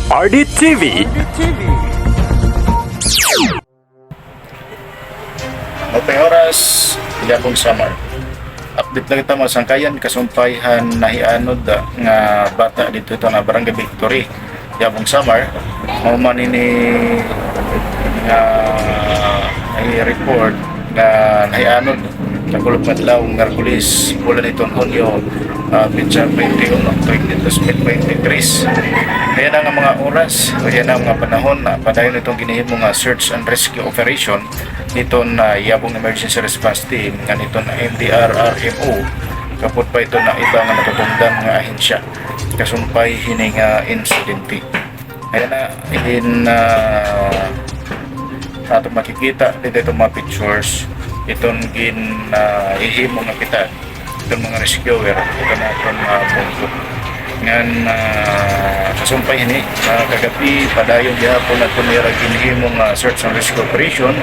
RDTV. Mapay oras, Yapong Summer. Update lang kita mga sangkayan, kasumpayhan nahianod nga bata dito ito na Barangay Victory. Yapong Summer, mauman ini nga report nga nahianod nakulog madlaw ng Merkulis bulan itong Hunyo, Pitsa 21, 2023. Kaya na nga mga oras, kaya na mga panahon na padayon itong ginihimo nga search and rescue operation nito na Yabong Emergency Response Team nga nito na MDR-RMO. Kapot pa ito na iba nga natutungdan nga ahensya kasumpay hining insidente. Kaya na ato makikita dito itong mga pictures itong ihimo nga kita itong mga rescuer ito na itong bungko ngan kasumpay hini kagabi padayon gihapon na tumira ginihimo nga search and rescue operation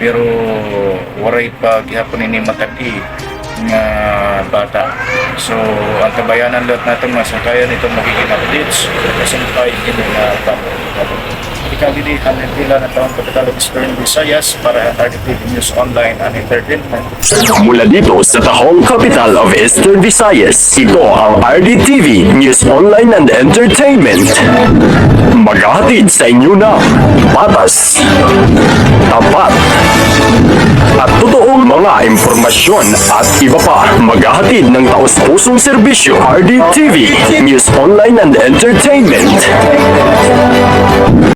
pero waray pa gihapon ini matagi nga bata. So ang kabayanan lahat natin mga sangkayan itong magiging updates kasumpay hini nga bata. Ikagilihan ng pila na taong kapital of Eastern Visayas para RDTV News Online and Entertainment. Mula dito sa tahong capital of Eastern Visayas, ito ang RDTV News Online and Entertainment. Maghahatid sa inyo ng patas, tapat, at totoong mga impormasyon at iba pa. Maghahatid ng taus-pusong serbisyo. RDTV News Online and Entertainment.